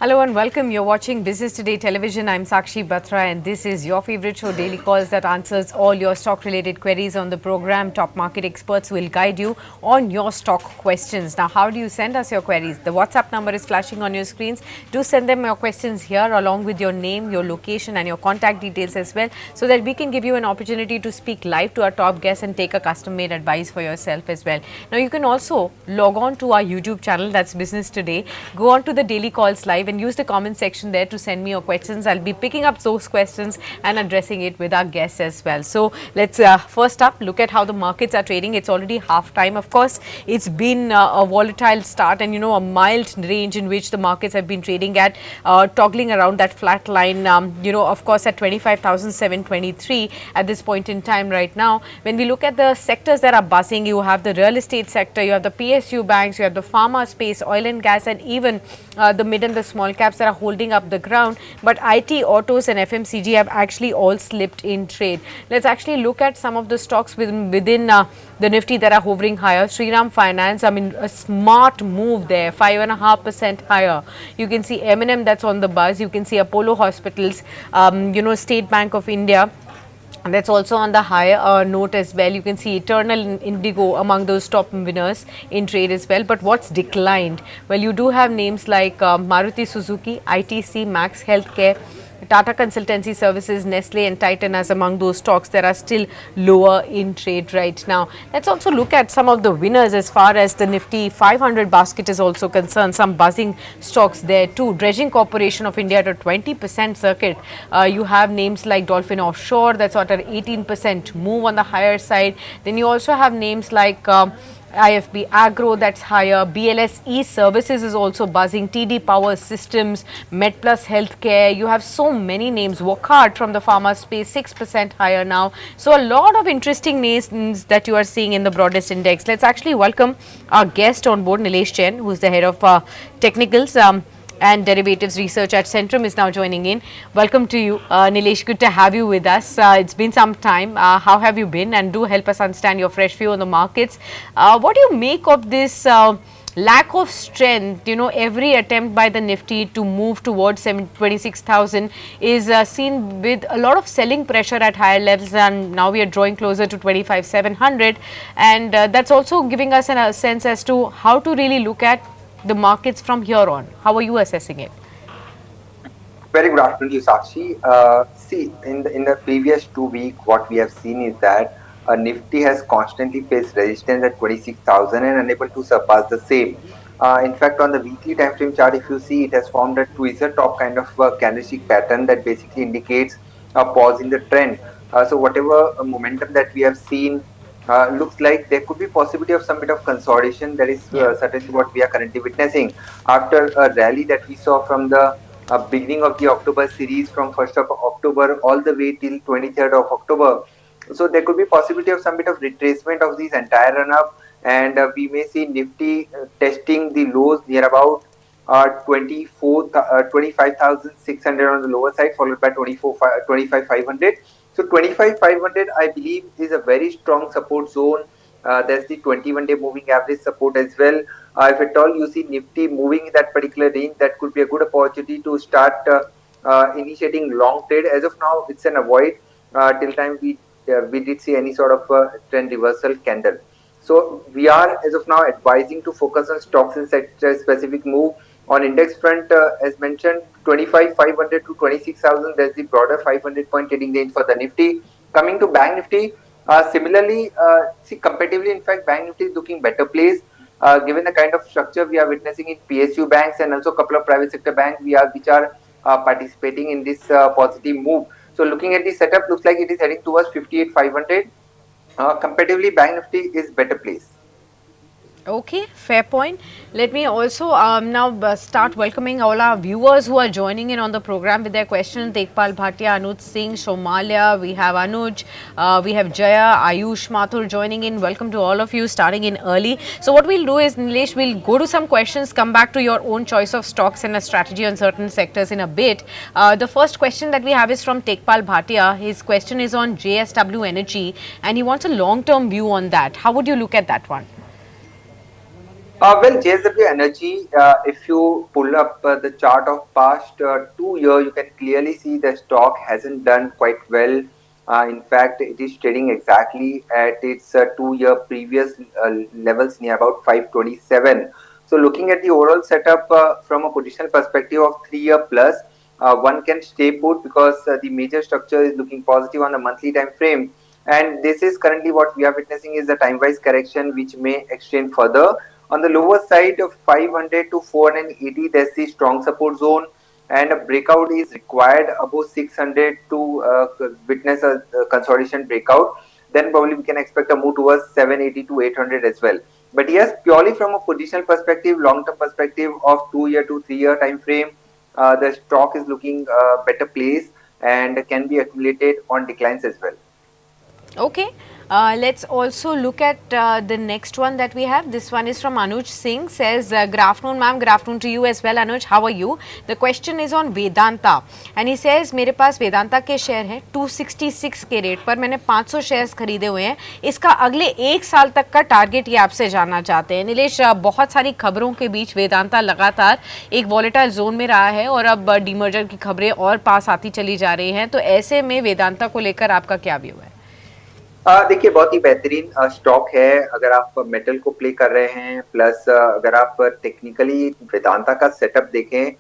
Hello and welcome. You're watching Business Today Television. I'm Sakshi Batra and this is your favorite show, Daily Calls, that answers all your stock-related queries on the program. Top market experts will guide you on your stock questions. Now, how do you send us your queries? The WhatsApp number is flashing on your screens. Do send them your questions here along with your name, your location and your contact details as well, so that we can give you an opportunity to speak live to our top guests and take a custom-made advice for yourself as well. Now, you can also log on to our YouTube channel, that's Business Today. Go on to the Daily Calls Live and use the comment section there to send me your questions. I'll be picking up those questions and addressing it with our guests as well. So let's first up look at how the markets are trading. It's already half time. Of course, it's been a volatile start and a mild range in which the markets have been trading at, toggling around that flat line, of course at 25,723 at this point in time right now. When we look at the sectors that are buzzing, you have the real estate sector, you have the PSU banks, you have the pharma space, oil and gas, and even the mid and the small caps that are holding up the ground. But IT, autos and FMCG have actually all slipped in trade. Let's actually look at some of the stocks within the Nifty that are hovering higher. Shriram Finance, a smart move there, 5.5% higher. You can see M&M, that's on the buzz. You can see Apollo Hospitals, State Bank of India. And that's also on the higher note as well. You can see Eternal Indigo among those top winners in trade as well. But what's declined? Well, you do have names like Maruti Suzuki, ITC, Max Healthcare, Tata Consultancy Services, Nestle and Titan as among those stocks that are still lower in trade right now. Let's also look at some of the winners as far as the Nifty 500 basket is also concerned. Some buzzing stocks there too. Dredging Corporation of India at a 20% circuit. You have names like Dolphin Offshore, that's at an 18% move on the higher side. Then you also have names like IFB Agro, that's higher. BLS E-Services is also buzzing. TD Power Systems, MedPlus Healthcare. You have so many names. Wockhardt from the pharma space, 6% higher now. So a lot of interesting names that you are seeing in the broadest index. Let's actually welcome our guest on board, Nilesh Jain, who is the head of technicals and derivatives research at Centrum, is now joining in. Welcome to you, Nilesh. Good to have you with us. It's been some time. How have you been? And do help us understand your fresh view on the markets. What do you make of this lack of strength? Every attempt by the Nifty to move towards 26,000 is seen with a lot of selling pressure at higher levels, and now we are drawing closer to 25,700, and that's also giving us a sense as to how to really look at the markets from here on. How are you assessing it? Very good afternoon to you, See, in the previous 2 weeks, what we have seen is that Nifty has constantly faced resistance at 26,000 and unable to surpass the same. In fact, on the weekly time frame chart, if you see, it has formed a tweezer top kind of candlestick pattern that basically indicates a pause in the trend. So whatever momentum that we have seen, looks like there could be possibility of some bit of consolidation. That is certainly what we are currently witnessing after a rally that we saw from the beginning of the October series, from 1st of October all the way till 23rd of October. So there could be possibility of some bit of retracement of this entire run up, and we may see Nifty testing the lows near about 25,600 on the lower side, followed by 25,500. So 25,500 I believe is a very strong support zone. There's the 21-day moving average support as well. If at all you see Nifty moving in that particular range, that could be a good opportunity to start initiating long trade. As of now, it's an avoid till time we did see any sort of trend reversal candle. So we are as of now advising to focus on stocks in sector specific move. On index front, as mentioned, 25,500 to 26,000, there's the broader 500 point trading range for the Nifty. Coming to Bank Nifty, similarly, comparatively, in fact, Bank Nifty is looking better placed, given the kind of structure we are witnessing in PSU banks and also a couple of private sector banks which are participating in this positive move. So looking at the setup, looks like it is heading towards 58,500. Comparatively, Bank Nifty is better placed. Okay, fair point. Let me also now start welcoming all our viewers who are joining in on the program with their questions. Dekpal Bhatia, Anuj Singh, Shomalia, we have Anuj, we have Jaya, Ayush Mathur joining in. Welcome to all of you, starting in early. So what we'll do is, Nilesh, we'll go to some questions, come back to your own choice of stocks and a strategy on certain sectors in a bit. The first question that we have is from Dekpal Bhatia. His question is on JSW Energy and he wants a long-term view on that. How would you look at that one? Well, JSW Energy, if you pull up the chart of past 2 years, you can clearly see the stock hasn't done quite well. In fact, it is trading exactly at its 2 year previous levels near about 527. So, looking at the overall setup from a positional perspective of 3 year plus, one can stay put because the major structure is looking positive on a monthly time frame. And this is currently what we are witnessing is a time wise correction which may extend further. On the lower side of 500 to 480, there's the strong support zone, and a breakout is required above 600 to witness a consolidation breakout. Then probably we can expect a move towards 780 to 800 as well. But yes, purely from a positional perspective, long-term perspective of 2 year to 3 year time frame, the stock is looking better place and can be accumulated on declines as well. Okay. Let's also look at the next one that we have. This one is from Anuj Singh. Says, good afternoon, ma'am. Good afternoon to you as well, Anuj. How are you? The question is on Vedanta. And he says, मेरे पास वेदांता के share हैं 266 के rate पर, मैंने 500 shares खरीदे हुए हैं. इसका अगले 1 साल तक का टारगेट ये आपसे जानना चाहते हैं. नीलेश, बहुत सारी खबरों के बीच वेदांता लगातार एक वॉलेटाइल जोन में रहा है और अब डीमर्जर की खबरें और पास आती चली जा रही हैं. तो ऐसे में वेदांता को लेकर आपका क्या व्यू है? देखिए, बहुत ही बेहतरीन स्टॉक है अगर आप मेटल को प्ले कर रहे हैं, प्लस अगर आप टेक्निकली वेदांता का सेटअप देखें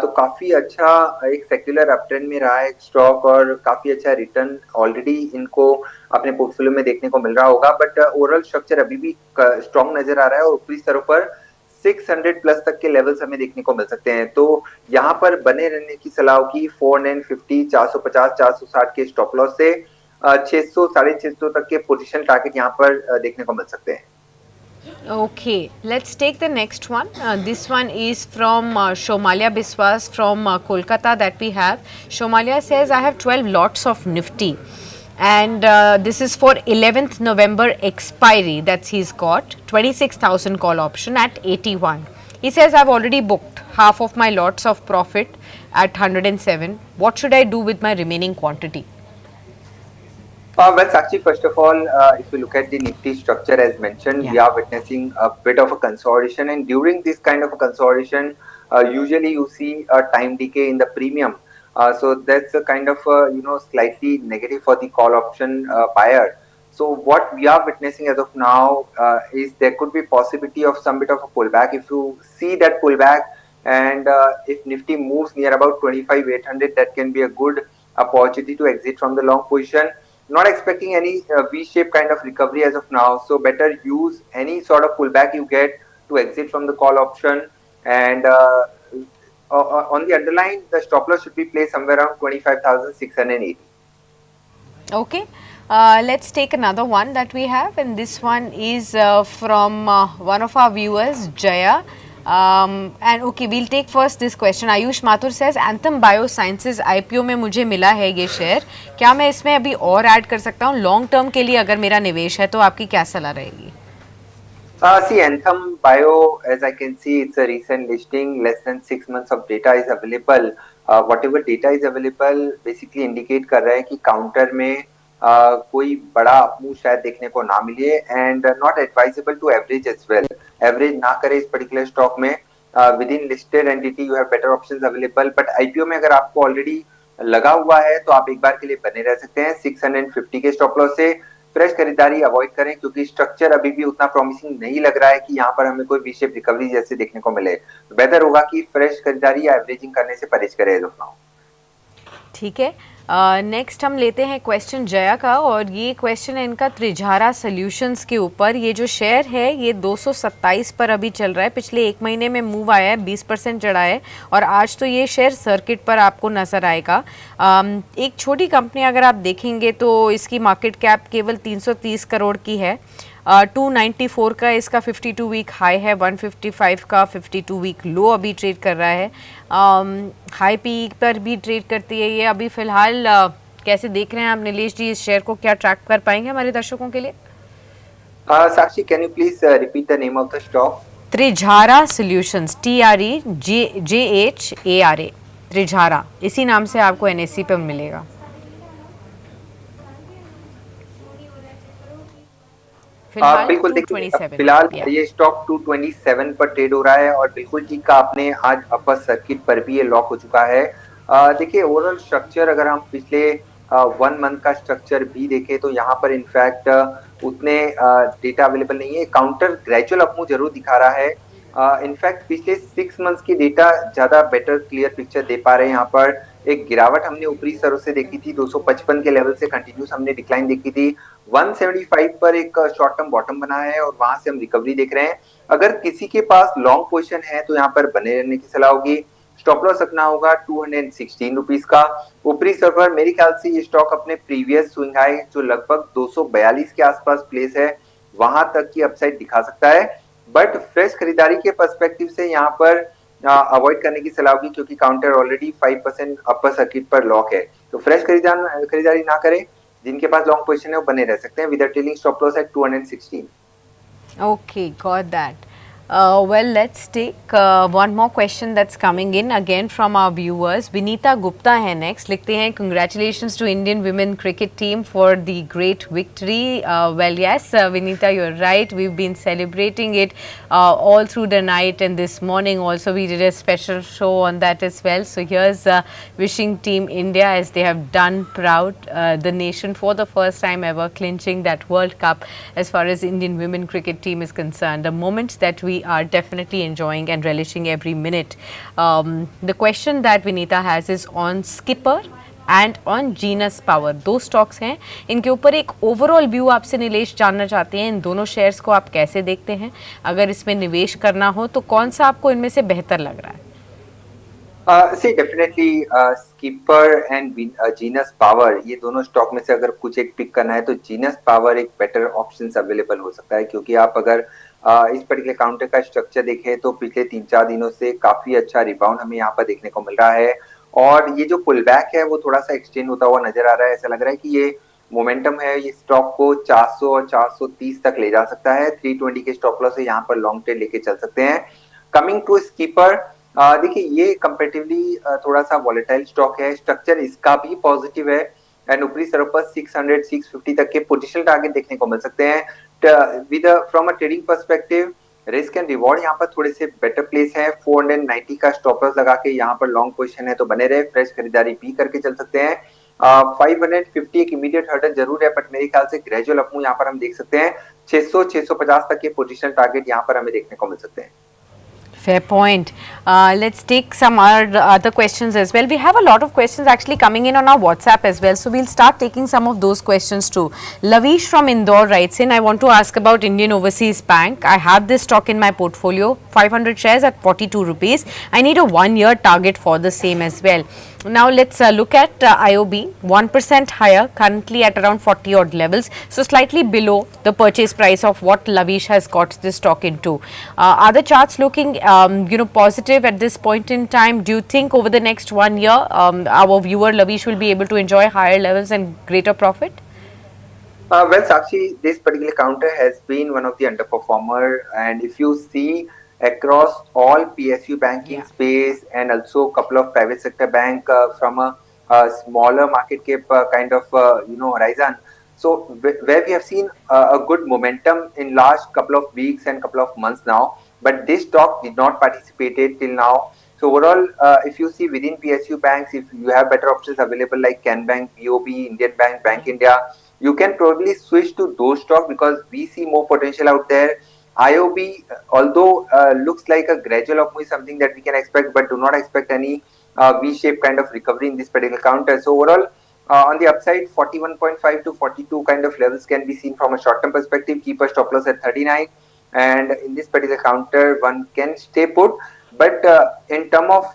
तो काफी अच्छा एक सेक्युलर अपट्रेंड में रहा है स्टॉक और काफी अच्छा रिटर्न ऑलरेडी इनको अपने पोर्टफोलियो में देखने को मिल रहा होगा. बट ओवरऑल स्ट्रक्चर अभी भी स्ट्रॉन्ग नजर आ रहा है और ऊपरी स्तरों पर 600 प्लस तक के लेवल्स हमें देखने को मिल सकते हैं. तो यहाँ पर बने रहने की सलाह की 450, 450, 460 के स्टॉप लॉस से 600, 650 तक के पोजीशन टारगेट यहाँ पर देखने को मिल सकते हैं. Okay, let's take the next one. This one is from Shomalia Biswas from Kolkata that we have. Shomalia says, I have 12 lots of Nifty and this is for 11th November expiry. That's he's got 26,000 call option at 81. He says, I've already booked half of my lots of profit at 107. What should I do with my remaining quantity? Well, Sakshi, first of all, if you look at the Nifty structure as mentioned, we are witnessing a bit of a consolidation, and during this kind of a consolidation, usually you see a time decay in the premium. So that's a kind of slightly negative for the call option buyer. So what we are witnessing as of now is there could be possibility of some bit of a pullback. If you see that pullback, and if Nifty moves near about 25,800, that can be a good opportunity to exit from the long position. Not expecting any V-shaped kind of recovery as of now, so better use any sort of pullback you get to exit from the call option. And on the underline, the stop loss should be placed somewhere around 25,680. Okay. Let's take another one that we have, and this one is from one of our viewers, Jaya. And okay, we'll take first this question. Ayush Mathur says, Anthem Biosciences IPO में मुझे मिला है ये share, क्या मैं इसमें अभी और ऐड कर सकता हूँ? लॉन्ग टर्म के लिए अगर मेरा निवेश है तो आपकी क्या सलाह रहेगी? See, Anthem Bio, as I can see, it's a recent listing. Less than 6 months of data is available. Whatever data is available, basically indicate कर रहा है कि काउंटर में कोई बड़ा अपमूव शायद देखने को ना मिले, and not advisable to average as well. Average ना करे इस पर्टिकुलर स्टॉक में. With in listed entity you have better options available, but IPO में अगर आपको ऑलरेडी लगा हुआ है तो आप एक बार के लिए बने रह सकते हैं. 650 के स्टॉप लॉस से फ्रेश खरीदारी अवॉइड करें, क्योंकि स्ट्रक्चर अभी भी उतना प्रॉमिसिंग नहीं लग रहा है कि यहाँ पर हमें कोई वी शेप रिकवरी जैसे देखने को मिले. तो बेहतर होगा कि फ्रेश खरीदारी या एवरेजिंग करने से परहेज करें एज ऑफ नाउ. ठीक है. नेक्स्ट हम लेते हैं क्वेश्चन जया का, और ये क्वेश्चन है इनका त्रिझारा सॉल्यूशंस के ऊपर. ये जो शेयर है ये 227 पर अभी चल रहा है. पिछले एक महीने में मूव आया है, 20% चढ़ा है, और आज तो ये शेयर सर्किट पर आपको नज़र आएगा. एक छोटी कंपनी अगर आप देखेंगे तो इसकी मार्केट कैप केवल 330 करोड़ की है. 294 का इसका 52 वीक हाई है, 155 का 52 वीक लो अभी ट्रेड कर रहा है. हाई पी पर भी ट्रेड करती है ये अभी फिलहाल. कैसे देख रहे हैं आप नीलेश जी इस शेयर को, क्या ट्रैक कर पाएंगे हमारे दर्शकों के लिए? Sakshi, can you please repeat the name of the stock? Trejhara solutions, TREJHARA, Trejhara, इसी नाम से आपको NSE पे मिलेगा. फिलहाल बिल्कुल देखिए, 227, फिलहाल या ये स्टॉक 227 पर ट्रेड हो रहा है और बिल्कुल ठीक कहा आपने, आज अपर सर्किट पर भी ये लॉक हो चुका है। देखिए ओवरऑल स्ट्रक्चर अगर हम पिछले 1 मंथ का स्ट्रक्चर भी देखें तो यहाँ पर इनफैक्ट उतने डेटा अवेलेबल नहीं है। काउंटर ग्रेजुअल अपमूव जरूर दिखा रहा है। इनफैक्ट पिछले 6 मंथ्स की डेटा ज्यादा बेटर क्लियर पिक्चर दे पा रहे हैं। यहाँ पर एक गिरावट हमने ऊपरी स्तरों से देखी थी, 255 के लेवल से कंटिन्यूस हमने डिक्लाइन देखी थी। 175 पर एक शॉर्ट टर्म बॉटम बना है और वहां से हम रिकवरी देख रहे हैं। अगर किसी के पास लॉन्ग पोजीशन है तो यहाँ पर बने रहने की सलाह होगी। स्टॉप लॉस रखना होगा 216 रुपीज का। ऊपरी स्तर पर मेरे ख्याल से ये स्टॉक अपने प्रीवियस स्विंग हाई जो लगभग 242 के आसपास प्लेस है, वहां तक की अपसाइड दिखा सकता है। बट फ्रेश खरीदारी के पर्सपेक्टिव से यहाँ पर अवॉइड करने की सलाह होगी, क्योंकि काउंटर ऑलरेडी 5% अपर सर्किट पर लॉक है। तो फ्रेश खरीदारी ना करें। जिनके पास लॉन्ग पोजीशन है वो बने रह सकते हैं with a trailing stop loss at 216। Okay, got that. Well, let's take one more question that's coming in again from our viewers. Vinita Gupta hai next. लिखते हैं, congratulations to Indian women cricket team for the great victory. Well, yes, Vinita, you're right. We've been celebrating it all through the night, and this morning also we did a special show on that as well. So here's wishing Team India, as they have done proud the nation for the first time ever, clinching that World Cup as far as Indian women cricket team is concerned. The moments that we are definitely enjoying and relishing every minute. The question that Vinita has is on Skipper and on genus power. दो stocks हैं, इनके ऊपर एक overall view आपसे नीलेश जानना चाहते हैं। इन दोनों शेयर्स को आप कैसे देखते हैं? अगर इसमें निवेश करना हो तो कौन सा आपको इनमें से बेहतर लग रहा है? See, definitely skipper and genus power, ये दोनों स्टॉक में से अगर कुछ एक पिक करना है तो जीनस पावर एक बेटर ऑप्शन अवेलेबल हो सकता है। क्योंकि आप अगर इस पर्टिकुलर काउंटर का स्ट्रक्चर देखें तो पिछले 3-4 दिनों से काफी अच्छा रिबाउंड हमें यहाँ पर देखने को मिल रहा है। और ये जो पुल बैक है वो थोड़ा सा एक्सटेंड होता हुआ नजर आ रहा है। ऐसा लग रहा है कि ये मोमेंटम है, ये स्टॉक को 400 और 430 तक ले जा सकता है। 320 के स्टॉप लॉस से यहाँ पर लॉन्ग ट्रेड लेके चल सकते हैं। कमिंग टू स्कीपर, देखिए ये कंपेरेटिवली थोड़ा सा वॉलेटाइल स्टॉक है। स्ट्रक्चर इसका भी पॉजिटिव है एंड ऊपरी तरफ पर 600 650 तक के पोजिशनल टारगेट देखने को मिल सकते हैं। With from a trading perspective risk and reward यहाँ पर थोड़े से बेटर प्लेस है। 490 का स्टॉप लॉस लगा के यहाँ पर लॉन्ग पोजीशन है तो बने रहे, फ्रेश खरीदारी भी करके चल सकते हैं। 550 एक इमीडिएट हर्डल जरूर है, बट मेरे ख्याल से ग्रेजुअल अपमूव यहाँ पर हम देख सकते हैं। 600 650 तक के पोजिशनल टारगेट यहाँ पर हमें देखने को मिल सकते हैं। Fair point. Let's take some other questions as well. We have a lot of questions actually coming in on our WhatsApp as well. So we'll start taking some of those questions too. Lavish from Indore writes in, I want to ask about Indian Overseas Bank. I have this stock in my portfolio, 500 shares at 42 rupees. I need a 1-year target for the same as well. Now let's look at IOB, 1% higher, currently at around 40 odd levels, so slightly below the purchase price of what Lavish has got this stock into. Are the charts looking positive at this point in time? Do you think over the next 1 year our viewer Lavish will be able to enjoy higher levels and greater profit? Well, Sakshi, this particular counter has been one of the underperformer, and if you see across all PSU banking space and also a couple of private sector bank from a smaller market cap kind of horizon. So where we have seen a good momentum in last couple of weeks and couple of months now, but this stock did not participate till now. So overall, if you see within PSU banks, if you have better options available like Can Bank, BOB, Indian Bank, Bank India, you can probably switch to those stocks because we see more potential out there. IOB, although looks like a gradual upmove is something that we can expect, but do not expect any V-shaped kind of recovery in this particular counter. So overall, on the upside, 41.5 to 42 kind of levels can be seen from a short-term perspective. Keep a stop loss at 39, and in this particular counter, one can stay put. But in terms of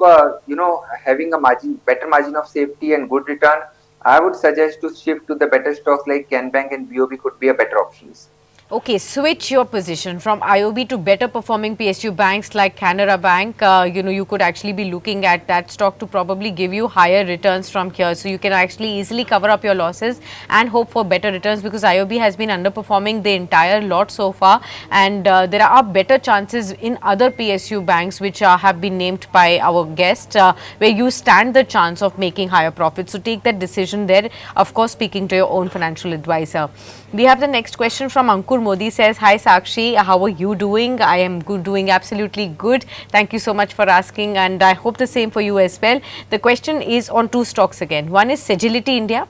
having a better margin of safety and good return, I would suggest to shift to the better stocks like Can Bank and BOB could be a better options. Okay, switch your position from IOB to better performing PSU banks like Canara Bank. You could actually be looking at that stock to probably give you higher returns from here. So you can actually easily cover up your losses and hope for better returns, because IOB has been underperforming the entire lot so far, and there are better chances in other PSU banks which have been named by our guest, where you stand the chance of making higher profits. So take that decision there, of course speaking to your own financial advisor. We have the next question from Ankur Noor Modi says, hi Sakshi, how are you doing? I am good, doing absolutely good. Thank you so much for asking, and I hope the same for you as well. The question is on two stocks again. One is Sagility India,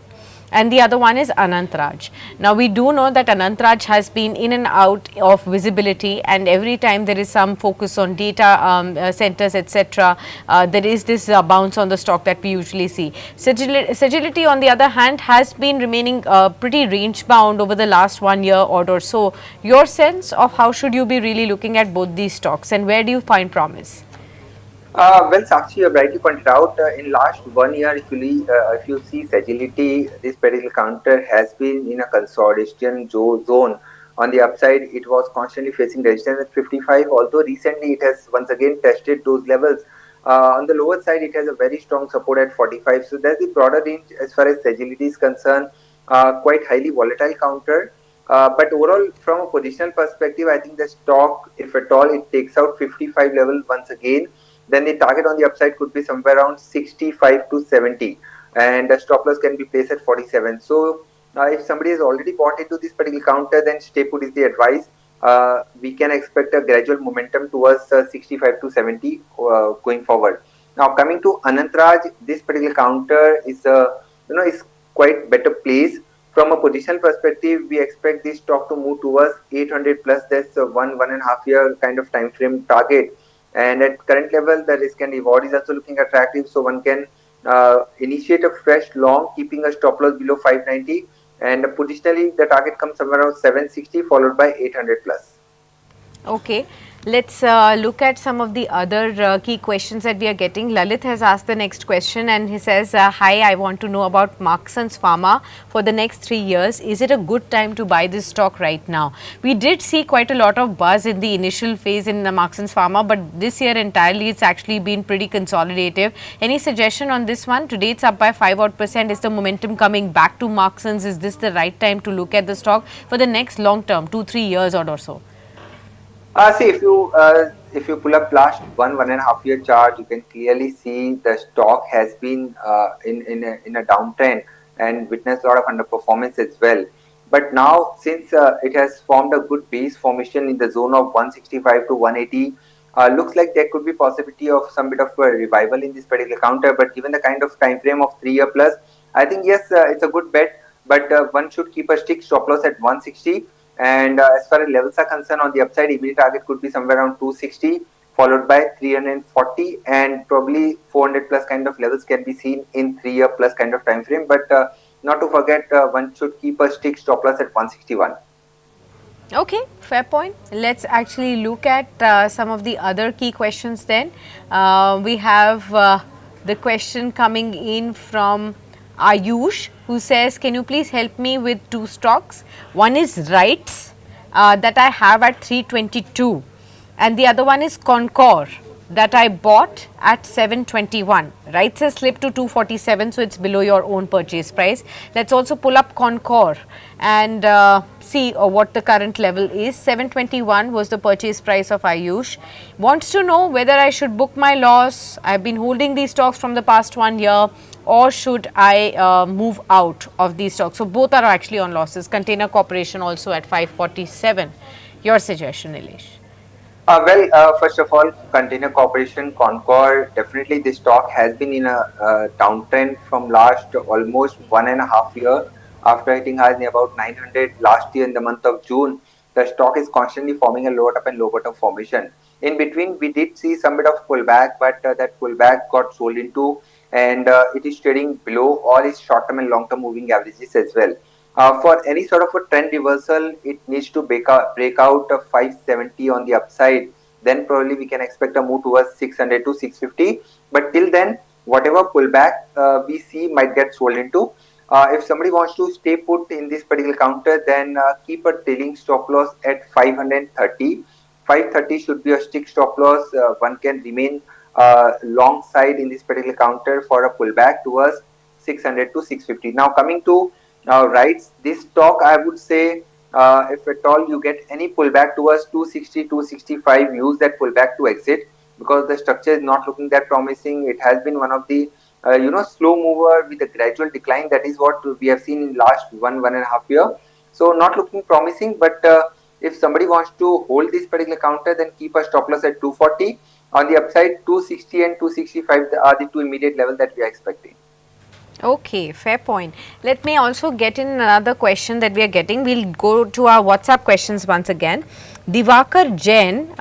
and the other one is Anantraj. Now we do know that Anantraj has been in and out of visibility, and every time there is some focus on data centers, etc., there is this bounce on the stock that we usually see. Sagility, on the other hand, has been remaining pretty range bound over the last 1 year or so. Your sense of how should you be really looking at both these stocks, and where do you find promise? Well, Sakshi, you rightly pointed out in last 1 year, if you see Sagility, this particular counter has been in a consolidation zone. On the upside, it was constantly facing resistance at 55, although recently it has once again tested those levels. On the lower side, it has a very strong support at 45. So that's the broader range as far as Sagility is concerned, quite highly volatile counter. But overall, from a positional perspective, I think the stock, if at all, it takes out 55 level once again, then the target on the upside could be somewhere around 65 to 70, and the stop loss can be placed at 47. So if somebody has already bought into this particular counter, then stay put is the advice. We can expect a gradual momentum towards 65 to 70 going forward. Now coming to Anantraj, this particular counter is is quite better placed. From a positional perspective, we expect this stock to move towards 800 plus. That's a 1.5 year kind of time frame target, and at current level the risk and reward is also looking attractive, so one can initiate a fresh long keeping a stop loss below 590, and positionally the target comes somewhere around 760 followed by 800 plus. Okay, let's look at some of the other key questions that we are getting. Lalit has asked the next question, and he says, hi, I want to know about Marksans Pharma for the next 3 years. Is it a good time to buy this stock right now? We did see quite a lot of buzz in the initial phase in Marksans Pharma, but this year entirely it's actually been pretty consolidative. Any suggestion on this one? Today it's up by 5 odd percent. Is the momentum coming back to Marksans? Is this the right time to look at the stock for the next long term, 2-3 years or so? See, if you pull up last 1.5 year chart, you can clearly see the stock has been in a downtrend and witnessed a lot of underperformance as well. But now, since it has formed a good base formation in the zone of 165 to 180, looks like there could be possibility of some bit of a revival in this particular counter. But given the kind of time frame of 3 year plus, I think yes, it's a good bet. But one should keep a strict stop loss at 160. And as far as levels are concerned, on the upside, immediate target could be somewhere around 260, followed by 340, and probably 400 plus kind of levels can be seen in 3 year plus kind of time frame. But not to forget, one should keep a strict stop loss at 161. Okay, fair point. Let's actually look at some of the other key questions then. We have the question coming in from Ayush, who says, can you please help me with two stocks? One is rights that I have at 322, and the other one is Concor that I bought at 721. Rights has slipped to 247, so it's below your own purchase price. Let's also pull up Concor and see what the current level is. 721 was the purchase price of Ayush. Wants to know whether I should book my loss. I've been holding these stocks from the past 1 year, or should I move out of these stocks? So both are actually on losses. Container Corporation also at 547. Your suggestion, Nilesh? First of all, Container Corporation, Concord, definitely this stock has been in a downtrend from last almost 1.5 year. After hitting highs near about 900 last year in the month of June, the stock is constantly forming a low top and low bottom formation. In between, we did see some bit of pullback, but that pullback got sold into, and it is trading below all its short-term and long-term moving averages as well. For any sort of a trend reversal, it needs to break out of 570 on the upside. Then probably we can expect a move towards 600 to 650. But till then, whatever pullback we see might get sold into. If somebody wants to stay put in this particular counter, then keep a trailing stop loss at 530. 530 should be a stick stop loss. One can remain long side in this particular counter for a pullback towards 600 to 650. Now coming to rights, this stock I would say, if at all you get any pullback towards 260, 265, use that pullback to exit, because the structure is not looking that promising. It has been one of the slow mover with a gradual decline. That is what we have seen in last 1.5 year. So not looking promising, but If somebody wants to hold this particular counter, then keep a stop loss at 240. On the upside, 260 and 265 are the two immediate levels that we are expecting. Okay, fair point. Let me also get in another question that we are getting. We'll go to our WhatsApp questions once again. Divakar Jain,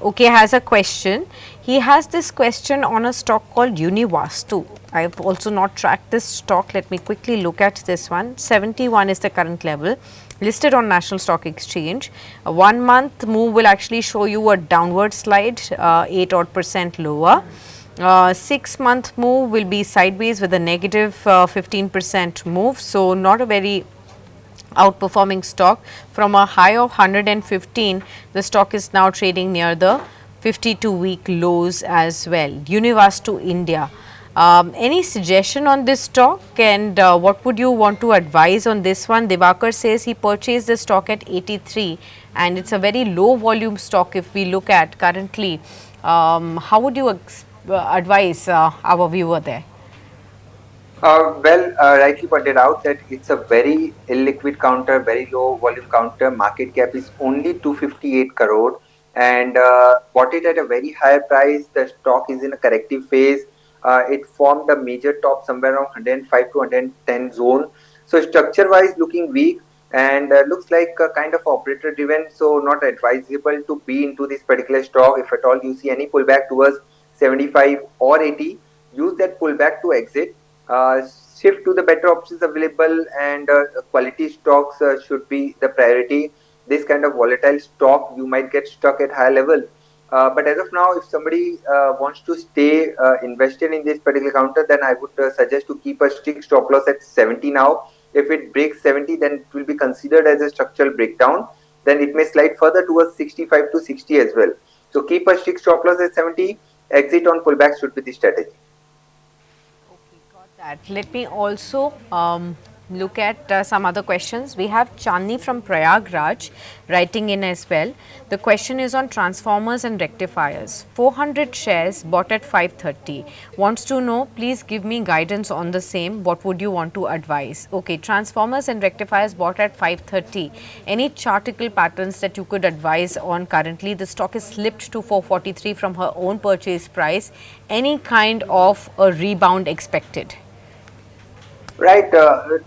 okay, has a question. He has this question on a stock called Univastu. I have also not tracked this stock. Let me quickly look at this one. 71 is the current level, listed on National Stock Exchange. A 1 month move will actually show you a downward slide, 8 odd percent lower. 6 month move will be sideways with a negative 15% move. So, not a very outperforming stock. From a high of 115, the stock is now trading near the 52-week lows as well. Univastu India. Any suggestion on this stock, and what would you want to advise on this one? Divakar says he purchased the stock at 83 and it's a very low volume stock if we look at currently. How would you advise our viewer there? Rightly pointed out that it's a very illiquid counter, very low volume counter. Market cap is only 258 crore, and bought it at a very high price. The stock is in a corrective phase. It formed a major top somewhere around 105 to 110 zone. So structure wise, looking weak, and looks like a kind of operator driven. So not advisable to be into this particular stock. If at all you see any pullback towards 75 or 80, use that pullback to exit. uh, Shift to the better options available, and quality stocks should be the priority. This kind of volatile stock, you might get stuck at high level. But as of now, if somebody wants to stay invested in this particular counter, then I would suggest to keep a strict stop loss at 70 now. If it breaks 70, then it will be considered as a structural breakdown. Then it may slide further towards 65 to 60 as well. So keep a strict stop loss at 70. Exit on pullback should be the strategy. That. Let me also look at some other questions. We have Chandni from Prayagraj writing in as well. The question is on transformers and rectifiers. 400 shares bought at 530. Wants to know, please give me guidance on the same. What would you want to advise? Okay, transformers and rectifiers bought at 530. Any chartical patterns that you could advise on currently? The stock is slipped to 443 from her own purchase price. Any kind of a rebound expected? Right, TARIL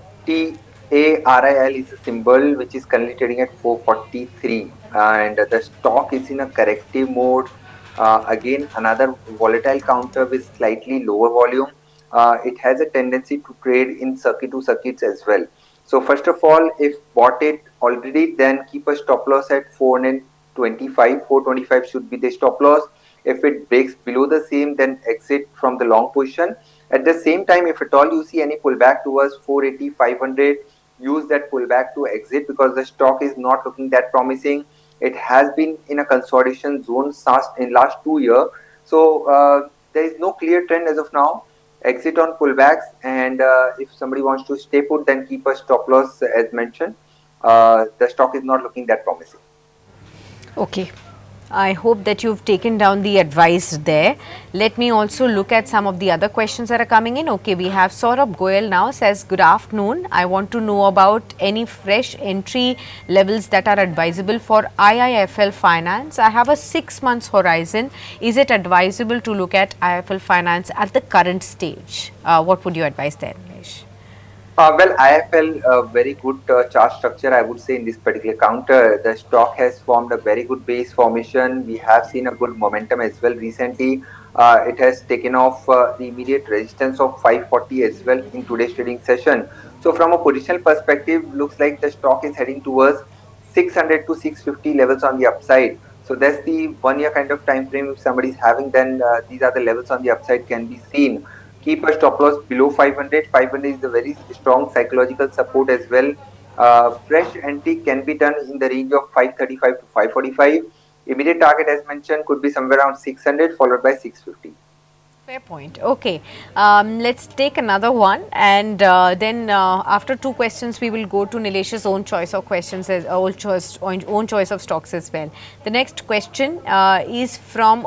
is a symbol which is currently trading at 443, and the stock is in a corrective mode. Again, another volatile counter with slightly lower volume. It has a tendency to trade in circuit to circuits as well. So, first of all, if bought it already, then keep a stop loss at 425. 425 should be the stop loss. If it breaks below the same, then exit from the long position. At the same time, if at all you see any pullback towards 480, 500, use that pullback to exit because the stock is not looking that promising. It has been in a consolidation zone in last 2 years. So there is no clear trend as of now. Exit on pullbacks, and if somebody wants to stay put, then keep a stop loss as mentioned. The stock is not looking that promising. Okay. I hope that you've taken down the advice there. Let me also look at some of the other questions that are coming in. Okay, we have Saurabh Goyal now says, good afternoon. I want to know about any fresh entry levels that are advisable for IIFL Finance. I have a 6 months horizon. Is it advisable to look at IIFL Finance at the current stage? What would you advise there, Nilesh? IFL, very good chart structure, I would say, in this particular counter. The stock has formed a very good base formation. We have seen a good momentum as well recently. It has taken off the immediate resistance of 540 as well in today's trading session. So, from a positional perspective, looks like the stock is heading towards 600 to 650 levels on the upside. So, that's the 1 year kind of time frame. If somebody is having, then these are the levels on the upside can be seen. Keep a stop loss below 500. 500 is a very strong psychological support as well. Fresh entry can be done in the range of 535 to 545. Immediate target, as mentioned, could be somewhere around 600 followed by 650. Fair point. Okay, let's take another one, and then after two questions, we will go to Nilesh's own choice of questions, as own choice of stocks as well. The next question is from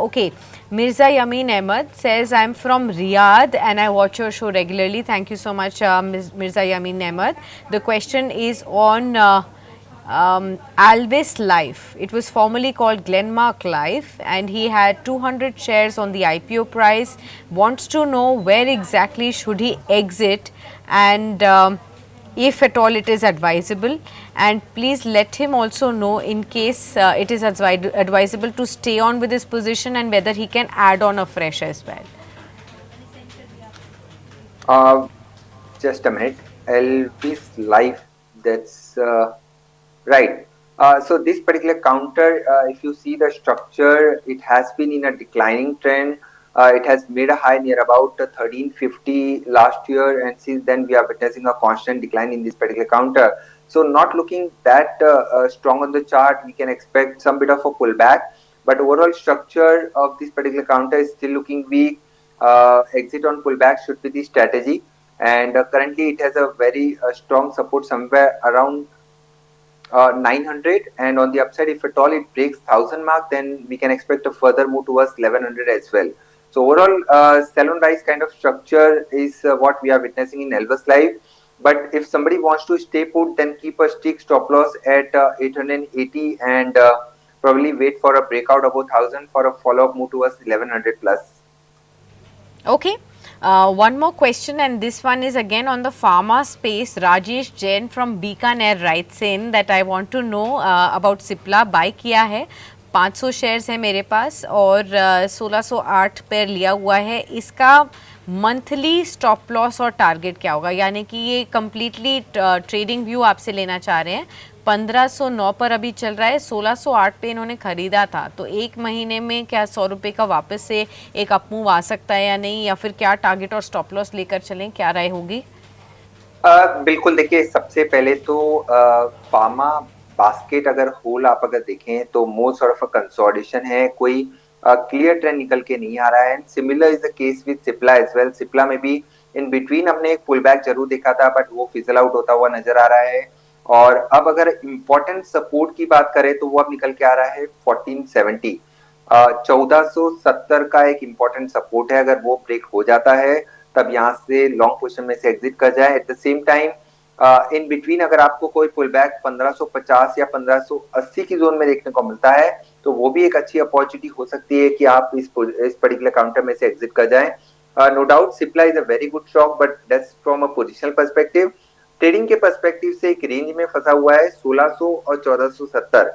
Mirza Yamin Ahmed says, I'm from Riyadh and I watch your show regularly. Thank you so much, Mirza Yamin Ahmed. The question is on Alvis Life. It was formerly called Glenmark Life, and he had 200 shares on the IPO price. Wants to know where exactly should he exit, and if at all it is advisable. And please let him also know in case it is advisable to stay on with his position, and whether he can add on a fresh as well. Uh, just a minute. Elvis Life. That's right. So this particular counter, if you see the structure, it has been in a declining trend. It has made a high near about 1350 last year, and since then we are witnessing a constant decline in this particular counter. So not looking that strong on the chart, we can expect some bit of a pullback. But overall structure of this particular counter is still looking weak. Exit on pullback should be the strategy, and currently it has a very strong support somewhere around 900, and on the upside, if at all it breaks 1000 mark, then we can expect a further move towards 1100 as well. So overall, sell on rise kind of structure is what we are witnessing in Elvis Live. But if somebody wants to stay put, then keep a strict stop loss at 880, and probably wait for a breakout above 1000 for a follow up move towards 1100 plus. Okay. One more question, and this one is again on the pharma space. Rajesh Jain from Bikaner writes in that I want to know about Cipla. Buy किया है, 500 shares है मेरे पास और 1608 पर लिया हुआ है. इसका मंथली स्टॉप लॉस और टारगेट क्या होगा, यानी कि ये कम्प्लीटली ट्रेडिंग व्यू आपसे लेना चाह रहे हैं. 1509 पर अभी चल रहा है, 1608 पे इन्होंने खरीदा था, तो एक महीने में क्या 100 रुपये का वापस से एक अपमूव आ सकता है या नहीं, या फिर क्या टारगेट और स्टॉप लॉस लेकर चलें, क्या राय होगी? बिल्कुल, देखिए सबसे पहले तो फार्मा बास्केट अगर होल आप अगर देखें तो most sort of a consolidation है, कोई क्लियर ट्रेंड निकल के नहीं आ रहा है. Similar is the case with Cipla as well. Cipla में भी इन बिटवीन हमने एक पुल बैक जरूर देखा था, बट वो फिजल आउट होता हुआ नजर आ रहा है. और अब अगर इम्पोर्टेंट सपोर्ट की बात करें तो वो अब निकल के आ रहा है 1470. 1470 का एक इम्पोर्टेंट सपोर्ट है. अगर वो ब्रेक हो जाता है तब यहाँ से लॉन्ग पोजीशन में से एग्जिट कर जाए. At the same time in between अगर आपको कोई पुल बैक 1550 या 1580 की जोन में देखने को मिलता है तो वो भी एक अच्छी अपॉर्चुनिटी हो सकती है कि आप इस पर्टिकुलर काउंटर में से एग्जिट कर जाएं. No doubt Cipla is a very good stock, but that's from a positional perspective. Trading के पर्सपेक्टिव से एक रेंज में फंसा हुआ है 1600 और 1470.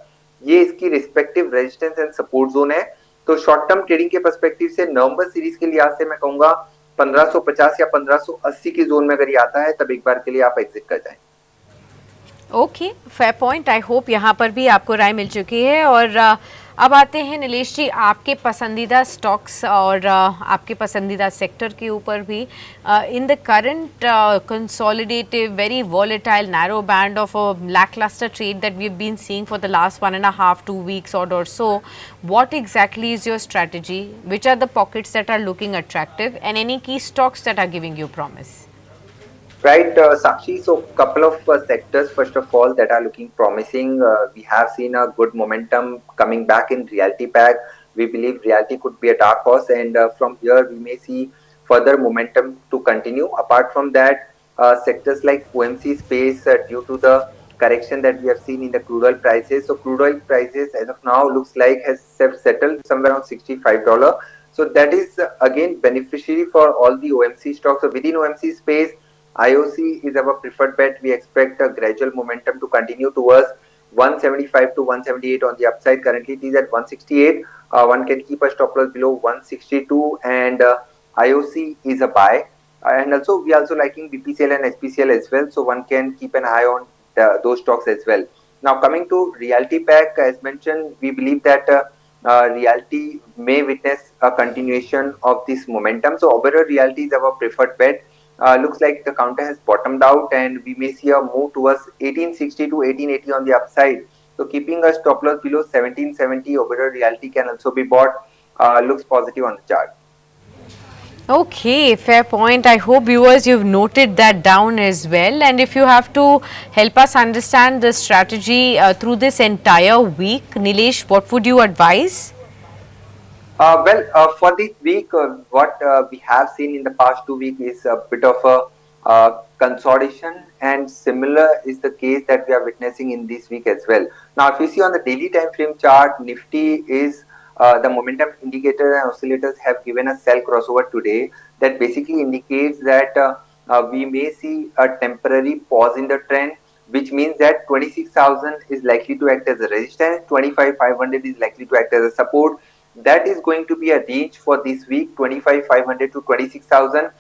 ये इसकी respective resistance and support zone है. तो शॉर्ट टर्म ट्रेडिंग के पर्सपेक्टिव से नवंबर सीरीज के लिहाज से मैं कहूंगा 1550 या 1580 की जोन में अगर ये आता है तब एक बार के लिए आप एग्जिट कर जाएं. Okay, fair point. I hope यहाँ पर भी आपको राय मिल चुकी है. और अब आते हैं नीलेश जी आपके पसंदीदा स्टॉक्स और आपके पसंदीदा सेक्टर के ऊपर भी. In the current consolidative very volatile narrow band of a lackluster trade that we've been seeing for the last 1.5 2 weeks odd or so, what exactly is your strategy? Which are the pockets that are looking attractive, and any key stocks that are giving you promise? Right, Sakshi. So, couple of sectors first of all that are looking promising. We have seen a good momentum coming back in realty pack. We believe realty could be a dark horse, and from here we may see further momentum to continue. Apart from that, sectors like OMC space, due to the correction that we have seen in the crude oil prices. So, crude oil prices as of now looks like has settled somewhere around $65. So, that is again beneficiary for all the OMC stocks. So, within OMC space, IOC is our preferred bet. We expect a gradual momentum to continue towards 175 to 178 on the upside. Currently, it is at 168. One can keep a stop loss below 162, and IOC is a buy. And also, we are also liking BPCL and HPCL as well. So one can keep an eye on those stocks as well. Now, coming to Realty Pack, as mentioned, we believe that Realty may witness a continuation of this momentum. So, Oberoi Realty is our preferred bet. Looks like the counter has bottomed out, and we may see a move towards 1860 to 1880 on the upside. So keeping a stop loss below 1770, Oberoi Realty can also be bought. Looks positive on the chart. Okay, fair point. I hope viewers you've noted that down as well. And if you have to help us understand the strategy through this entire week, Nilesh, what would you advise? For this week, what we have seen in the past 2 weeks is a bit of a consolidation, and similar is the case that we are witnessing in this week as well. Now, if you see on the daily time frame chart, Nifty is the momentum indicator and oscillators have given a sell crossover today that basically indicates that we may see a temporary pause in the trend, which means that 26,000 is likely to act as a resistance, 25,500 is likely to act as a support. That is going to be a range for this week, 25,500 to 26,000.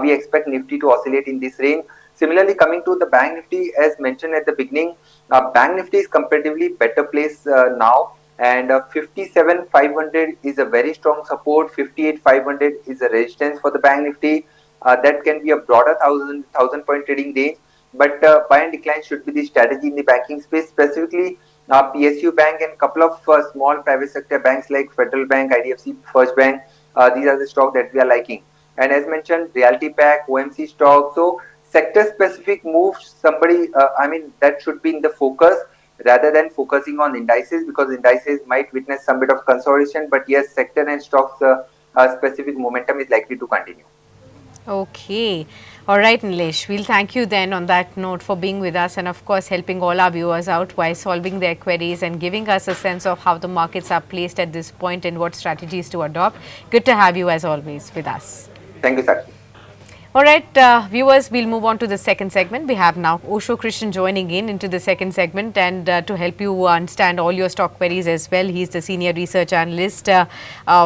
We expect Nifty to oscillate in this range. Similarly, coming to the Bank Nifty, as mentioned at the beginning, Bank Nifty is comparatively better place now, and 57,500 is a very strong support. 58,500 is a resistance for the Bank Nifty. That can be a broader thousand point trading range, but buy and decline should be the strategy in the banking space, specifically PSU Bank and couple of small private sector banks like Federal Bank, IDFC First Bank. These are the stocks that we are liking. And as mentioned, Realty Pack, OMC stock. So sector specific moves, that should be in the focus rather than focusing on indices, because indices might witness some bit of consolidation. But yes, sector and stocks specific momentum is likely to continue. Okay. All right, Nilesh. We'll thank you then on that note for being with us and, of course, helping all our viewers out by solving their queries and giving us a sense of how the markets are placed at this point and what strategies to adopt. Good to have you, as always, with us. Thank you, Sakshi. All right, viewers, we'll move on to the second segment. We have now Osho Krishnan joining in into the second segment, and to help you understand all your stock queries as well. He's the senior research analyst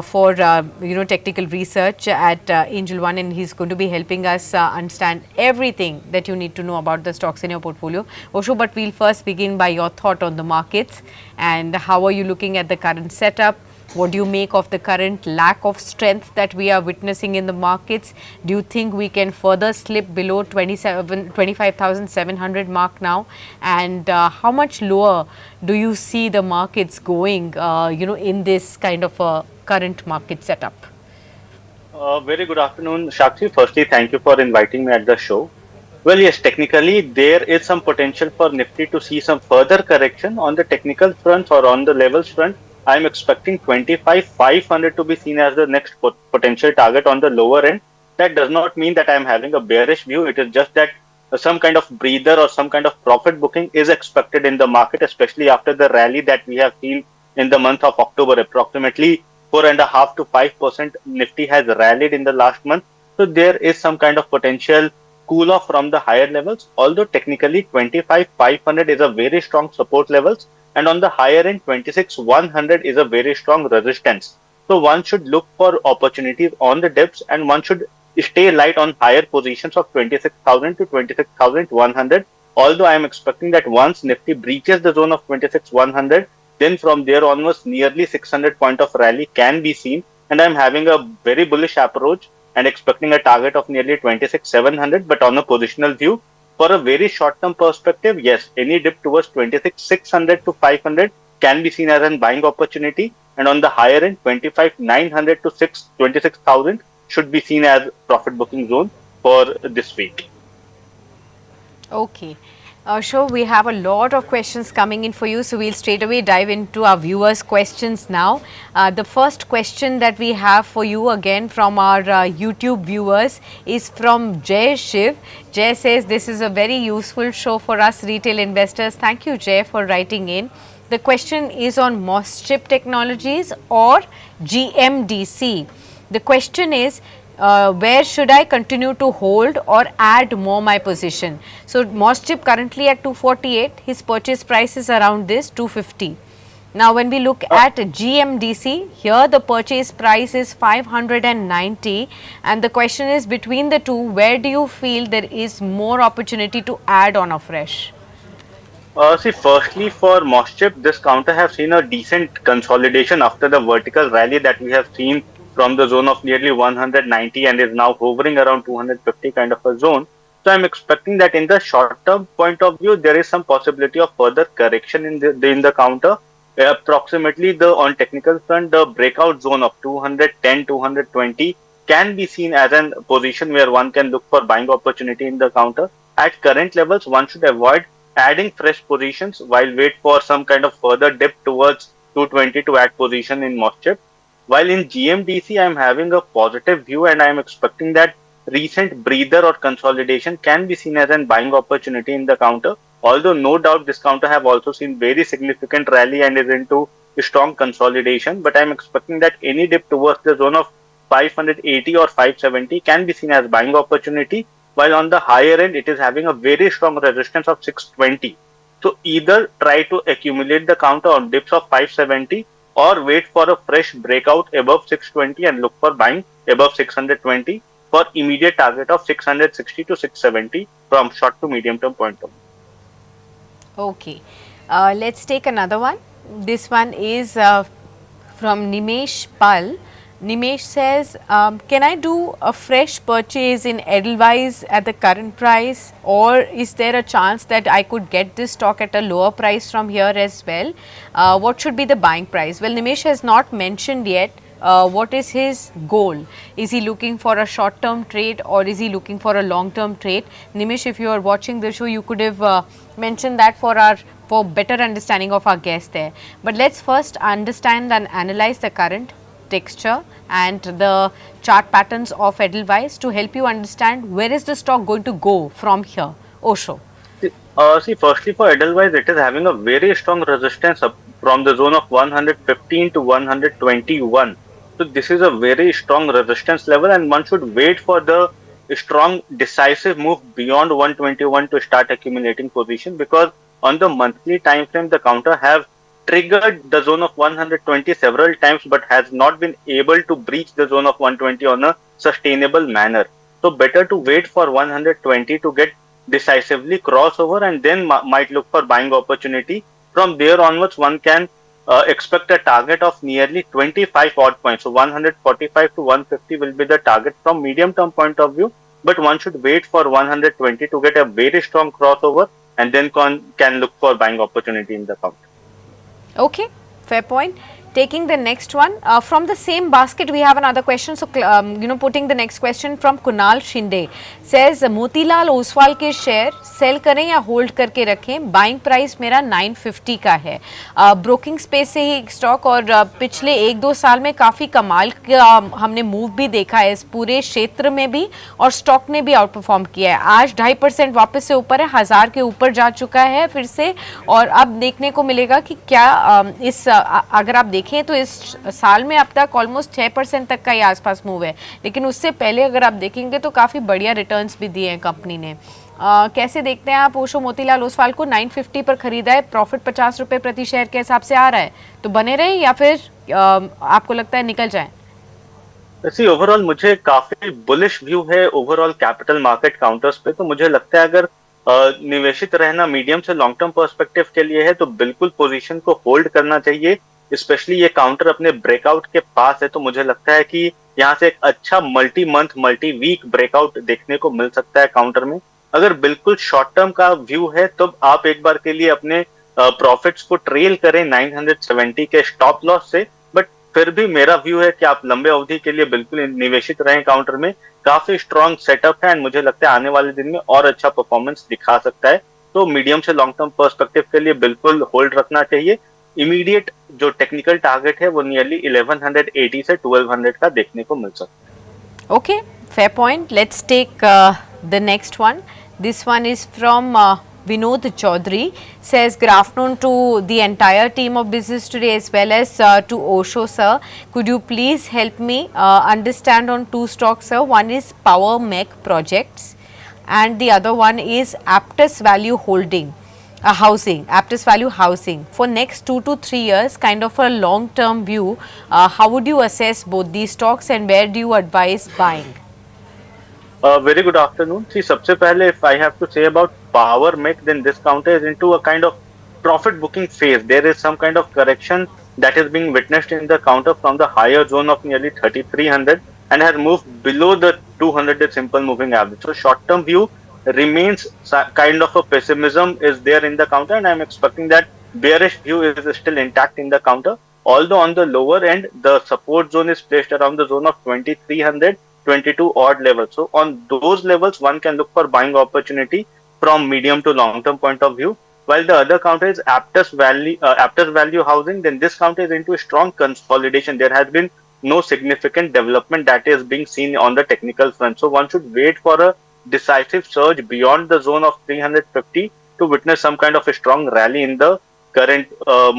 for technical research at Angel One, and he's going to be helping us understand everything that you need to know about the stocks in your portfolio. Osho, but we'll first begin by your thought on the markets and how are you looking at the current setup. What do you make of the current lack of strength that we are witnessing in the markets? Do you think we can further slip below 25,700 mark now? And how much lower do you see the markets going, in this kind of a current market setup? Very good afternoon, Shakshi. Firstly, thank you for inviting me at the show. Well, yes, technically, there is some potential for Nifty to see some further correction on the technical front or on the levels front. I'm expecting 25,500 to be seen as the next potential target on the lower end. That does not mean that I'm having a bearish view. It is just that some kind of breather or some kind of profit booking is expected in the market, especially after the rally that we have seen in the month of October. Approximately 4.5 to 5% Nifty has rallied in the last month. So there is some kind of potential cool off from the higher levels. Although technically 25,500 is a very strong support levels, and on the higher end 26,100 is a very strong resistance. So one should look for opportunities on the dips, and one should stay light on higher positions of 26,000 to 26,100. Although I am expecting that once Nifty breaches the zone of 26,100, then from there onwards nearly 600 point of rally can be seen, and I am having a very bullish approach and expecting a target of nearly 26,700. But on a positional view, for a very short-term perspective, yes, any dip towards 26,600 to 500 can be seen as a buying opportunity, and on the higher end, 25,900 to 26,000 should be seen as profit booking zone for this week. Okay. Sure, we have a lot of questions coming in for you, so we'll straight away dive into our viewers' questions now. The first question that we have for you again from our YouTube viewers is from Jay Shiv. Jay says this is a very useful show for us retail investors. Thank you, Jay, for writing in. The question is on Moschip Technologies or GMDC. The question is, where should I continue to hold or add more my position? So Moschip currently at 248, his purchase price is around this 250. Now when we look at GMDC, here the purchase price is 590, and the question is, between the two, where do you feel there is more opportunity to add on afresh? See, firstly, for Moschip, this counter have seen a decent consolidation after the vertical rally that we have seen from the zone of nearly 190 and is now hovering around 250 kind of a zone. So I'm expecting that in the short term point of view, there is some possibility of further correction in the counter. Approximately on technical front, the breakout zone of 210, 220 can be seen as a position where one can look for buying opportunity in the counter. At current levels, one should avoid adding fresh positions while wait for some kind of further dip towards 220 to add position in Moschip. While in GMDC, I am having a positive view and I am expecting that recent breather or consolidation can be seen as a buying opportunity in the counter. Although no doubt this counter have also seen very significant rally and is into strong consolidation, but I'm expecting that any dip towards the zone of 580 or 570 can be seen as buying opportunity, while on the higher end it is having a very strong resistance of 620. So either try to accumulate the counter on dips of 570 or wait for a fresh breakout above 620 and look for buying above 620 for immediate target of 660 to 670 from short to medium term point of view. Okay, let's take another one. This one is from Nimesh Pal. Nimesh says, can I do a fresh purchase in Edelweiss at the current price, or is there a chance that I could get this stock at a lower price from here as well? What should be the buying price? Well, Nimesh has not mentioned yet what is his goal. Is he looking for a short term trade or is he looking for a long term trade? Nimesh, if you are watching the show, you could have mentioned that for better understanding of our guest there. But let's first understand and analyze the current texture and the chart patterns of Edelweiss to help you understand where is the stock going to go from here. Osho. See, firstly for Edelweiss, it is having a very strong resistance up from the zone of 115 to 121. So this is a very strong resistance level, and one should wait for the strong decisive move beyond 121 to start accumulating position, because on the monthly time frame the counter have triggered the zone of 120 several times but has not been able to breach the zone of 120 on a sustainable manner. So better to wait for 120 to get decisively crossover and then might look for buying opportunity. From there onwards, one can expect a target of nearly 25 odd points. So 145 to 150 will be the target from medium term point of view, but one should wait for 120 to get a very strong crossover and then can look for buying opportunity in the counter. Okay, fair point. Taking the next one from the same basket, we have another question. So, putting the next question from Kunal Shinde says, Motilal Oswal के share cell करें या hold करके रखें? Buying price मेरा 950 का है. Broking space से ही stock और पिछले 1-2 साल में काफ़ी कमाल का हमने मूव भी देखा है इस पूरे क्षेत्र में भी, और स्टॉक ने भी आउट परफॉर्म किया है. आज 2.5% वापस से ऊपर है, 1000 के ऊपर जा चुका है फिर से, और अब देखने को मिलेगा कि क्या अगर आप देखें तो इस साल में अब तक ऑलमोस्ट 6% तक का ही आसपास मूव है, लेकिन उससे पहले अगर आप देखेंगे तो काफ़ी बढ़िया रिटर्न्स भी दिए हैं कंपनी ने. कैसे देखते हैं आप ओशो मोतीलाल ओसवाल को? 950 पर खरीदा है, प्रॉफिट 50 रुपये प्रति शेयर के हिसाब से आ रहा है, तो बने रहे या फिर आपको लगता है निकल जाए? वैसे ओवरऑल मुझे काफी बुलिश व्यू है ओवरऑल कैपिटल मार्केट काउंटर्स पे. तो मुझे लगता है अगर निवेशित रहना मीडियम से लॉन्ग टर्म पर्सपेक्टिव के लिए है तो बिल्कुल पोजीशन को होल्ड करना चाहिए. स्पेशली ये काउंटर अपने ब्रेकआउट के पास है, तो मुझे लगता है कि यहाँ से एक अच्छा multi month multi week breakout देखने को मिल सकता है काउंटर में. अगर बिल्कुल शॉर्ट टर्म का व्यू है तो आप एक बार के लिए अपने प्रॉफिट्स को ट्रेल करें 970 के स्टॉप लॉस से, बट फिर भी मेरा व्यू है कि आप लंबे अवधि के लिए बिल्कुल निवेशित रहें काउंटर में. काफी स्ट्रॉन्ग सेटअप है एंड मुझे लगता है आने वाले दिन में और अच्छा परफॉर्मेंस दिखा सकता है. तो मीडियम से लॉन्ग टर्म पर्सपेक्टिव के लिए बिल्कुल होल्ड रखना चाहिए. इमीडिएट जो टेक्निकल टारगेट है वो नियरली 1180 से 1200 का देखने को मिल सकता है. Okay, fair point. Let's take the next one. This one is from Vinod Chaudhary. Says, good afternoon to the entire team of business today as well as to Osho sir. Could you please help me understand on two stocks, sir? One is Power Mech Projects and the other one is Aptus Value Holding. Housing, Aptus Value Housing. For next 2 to 3 years, kind of a long term view, how would you assess both these stocks and where do you advise buying? Very good afternoon. See, सबसे पहले if I have to say about Power Mech, then this counter is into a kind of profit booking phase. There is some kind of correction that is being witnessed in the counter from the higher zone of nearly 3300 and has moved below the 200 simple moving average. So short term view remains kind of a pessimism is there in the counter, and I am expecting that bearish view is still intact in the counter. Although on the lower end, the support zone is placed around the zone of 2300, 22 odd levels. So on those levels, one can look for buying opportunity from medium to long term point of view. While the other counter is Aptus Value Housing, then this counter is into a strong consolidation. There has been no significant development that is being seen on the technical front. So one should wait for a decisive surge beyond the zone of 350 to witness some kind of a strong rally in the current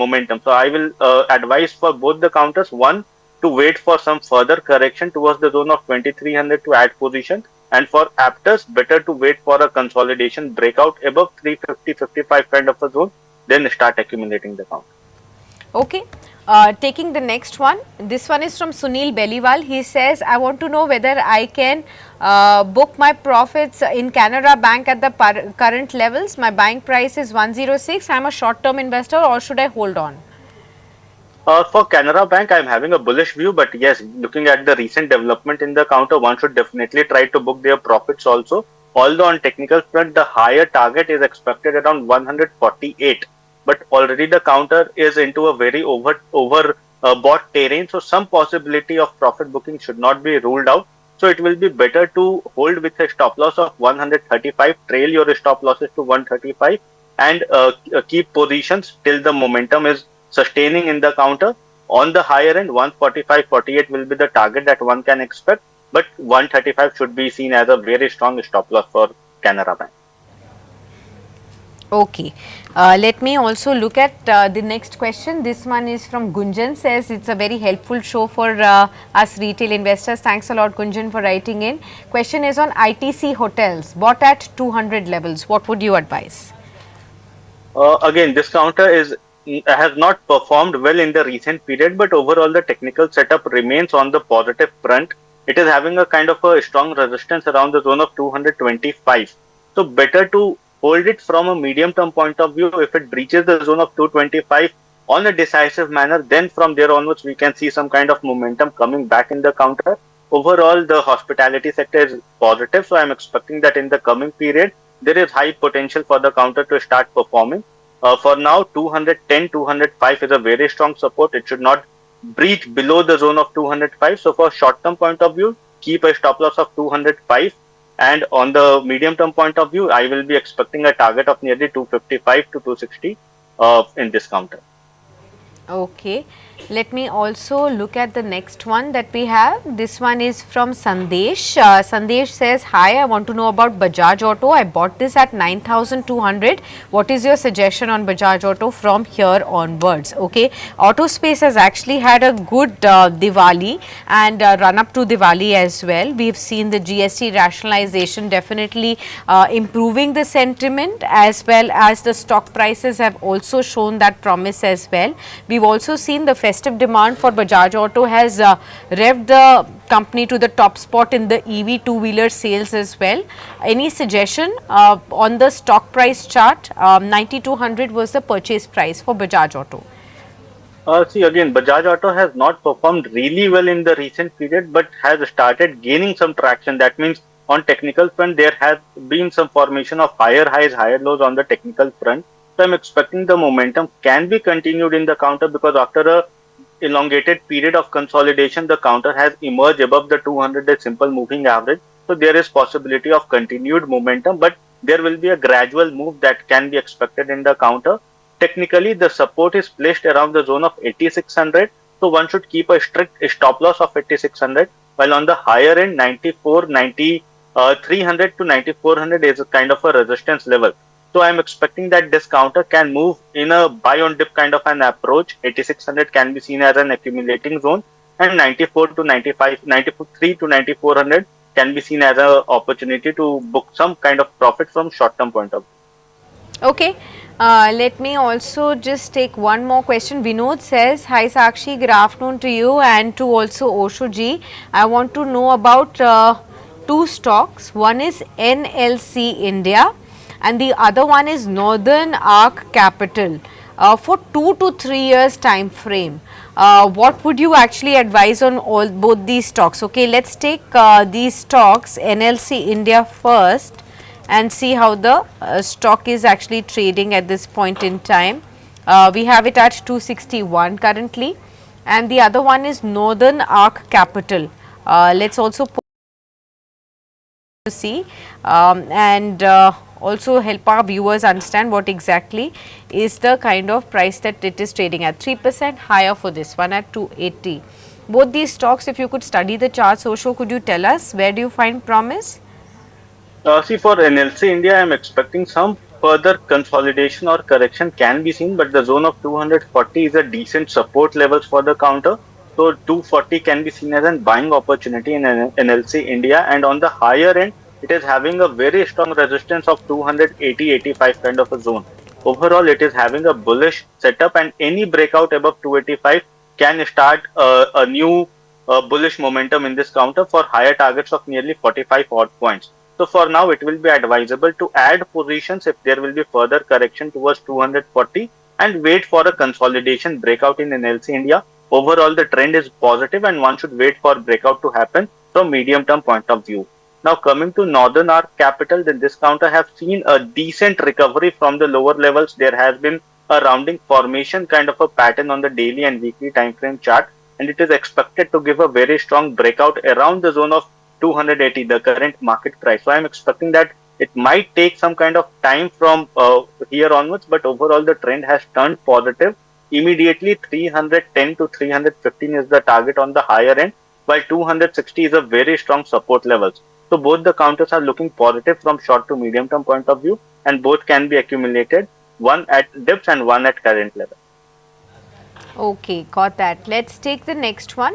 momentum. So I will advise for both the counters, one, to wait for some further correction towards the zone of 2300 to add position, and for aptors, better to wait for a consolidation breakout above 350-55 kind of a zone, then start accumulating the count. Okay. Taking the next one, this one is from Sunil Beliwal. He says, I want to know whether I can book my profits in Canara Bank at the current levels. My buying price is 106. I am a short term investor, or should I hold on? For Canara Bank, I'm having a bullish view, but yes, looking at the recent development in the counter, one should definitely try to book their profits also. Although on technical front, the higher target is expected around 148, but already the counter is into a very over bought terrain, so some possibility of profit booking should not be ruled out. So it will be better to hold with a stop loss of 135, trail your stop losses to 135, and keep positions till the momentum is sustaining in the counter. On the higher end, 145.48 will be the target that one can expect, but 135 should be seen as a very strong stop loss for Canara Bank. Okay. Let me also look at the next question. This one is from Gunjan. Says it's a very helpful show for us retail investors. Thanks a lot, Gunjan, for writing in. Question is on ITC hotels bought at 200 levels. What would you advise? Again, this counter has not performed well in the recent period, but overall the technical setup remains on the positive front. It is having a kind of a strong resistance around the zone of 225. So better to hold it from a medium term point of view. If it breaches the zone of 225 on a decisive manner, then from there onwards we can see some kind of momentum coming back in the counter. Overall, the hospitality sector is positive, so I am expecting that in the coming period there is high potential for the counter to start performing. For now, 210, 205 is a very strong support. It should not breach below the zone of 205. So for short term point of view, keep a stop loss of 205. And on the medium term point of view, I will be expecting a target of nearly 255 to 260 in this counter. Okay. Let me also look at the next one that we have. This one is from Sandesh. Sandesh says, hi, I want to know about Bajaj Auto. I bought this at 9,200. What is your suggestion on Bajaj Auto from here onwards? Okay. Auto space has actually had a good Diwali and run up to Diwali as well. We've seen the GST rationalization definitely improving the sentiment, as well as the stock prices have also shown that promise as well. We've also seen the festive demand for Bajaj Auto has revved the company to the top spot in the EV two-wheeler sales as well. Any suggestion on the stock price chart? 9,200 was the purchase price for Bajaj Auto. See, again, Bajaj Auto has not performed really well in the recent period, but has started gaining some traction. That means on technical front, there has been some formation of higher highs, higher lows on the technical front. So I'm expecting the momentum can be continued in the counter, because after a elongated period of consolidation, the counter has emerged above the 200-day simple moving average. So there is possibility of continued momentum, but there will be a gradual move that can be expected in the counter. Technically, the support is placed around the zone of 8600. So one should keep a strict stop loss of 8600, while on the higher end, 300 to 9400 is a kind of a resistance level. So I'm expecting that this counter can move in a buy on dip kind of an approach. 8600 can be seen as an accumulating zone, and 94 to 95, 93 to 9400 can be seen as an opportunity to book some kind of profit from short term point of view. Okay. Let me also just take one more question. Vinod says, hi Sakshi, good afternoon to you and to also Osho ji. I want to know about two stocks. One is NLC India and the other one is Northern Arc Capital. For 2 to 3 years time frame, what would you actually advise on both these stocks? Okay, let's take these stocks, NLC India first, and see how the stock is actually trading at this point in time. We have it at 261 currently, and the other one is Northern Arc Capital. Let's also put to see and also help our viewers understand what exactly is the kind of price that it is trading at. 3% higher for this one at 280. Both these stocks, if you could study the charts, Osho, could you tell us where do you find promise? See, for NLC India, I'm expecting some further consolidation or correction can be seen, but the zone of 240 is a decent support levels for the counter. So 240 can be seen as a buying opportunity in NLC India, and on the higher end, it is having a very strong resistance of 280-85 kind of a zone. Overall, it is having a bullish setup, and any breakout above 285 can start a new bullish momentum in this counter for higher targets of nearly 45 odd points. So for now, it will be advisable to add positions if there will be further correction towards 240 and wait for a consolidation breakout in NLC India. Overall, the trend is positive and one should wait for breakout to happen from medium term point of view. Now coming to Northern Arc Capital, then this counter have seen a decent recovery from the lower levels. There has been a rounding formation kind of a pattern on the daily and weekly time frame chart, and it is expected to give a very strong breakout around the zone of 280, the current market price. So I'm expecting that it might take some kind of time from here onwards, but overall the trend has turned positive. Immediately 310 to 315 is the target on the higher end, while 260 is a very strong support levels. So both the counters are looking positive from short to medium term point of view, and both can be accumulated, one at dips and one at current level. Okay, got that. Let's take the next one.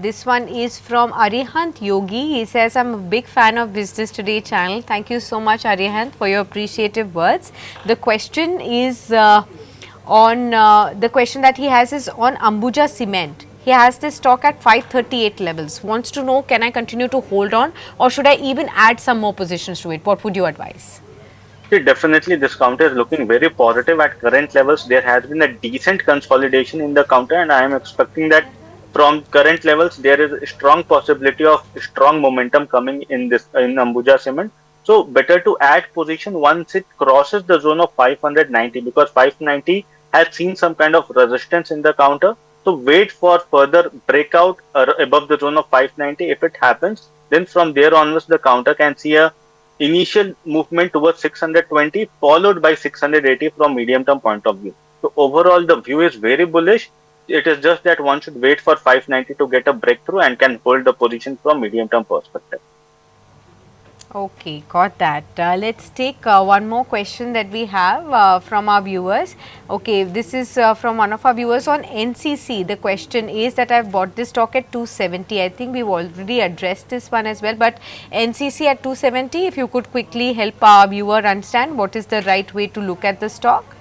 This one is from Arihant Yogi. He says, I'm a big fan of Business Today channel. Thank you so much, Arihant, for your appreciative words. The question is the question that he has is on Ambuja Cement. He has this stock at 538 levels. Wants to know, can I continue to hold on or should I even add some more positions to it? What would you advise? See, definitely this counter is looking very positive at current levels. There has been a decent consolidation in the counter, and I am expecting that from current levels there is a strong possibility of strong momentum coming in this in Ambuja Cement. So better to add position once it crosses the zone of 590, because 590 has seen some kind of resistance in the counter. So wait for further breakout above the zone of 590. If it happens, then from there onwards the counter can see a initial movement towards 620 followed by 680 from medium term point of view. So overall the view is very bullish. It is just that one should wait for 590 to get a breakthrough and can hold the position from medium term perspective. Okay, got that. Let's take one more question that we have from our viewers. Okay, this is from one of our viewers on NCC. The question is that I've bought this stock at 270. I think we've already addressed this one as well, but NCC at 270, if you could quickly help our viewer understand what is the right way to look at the stock.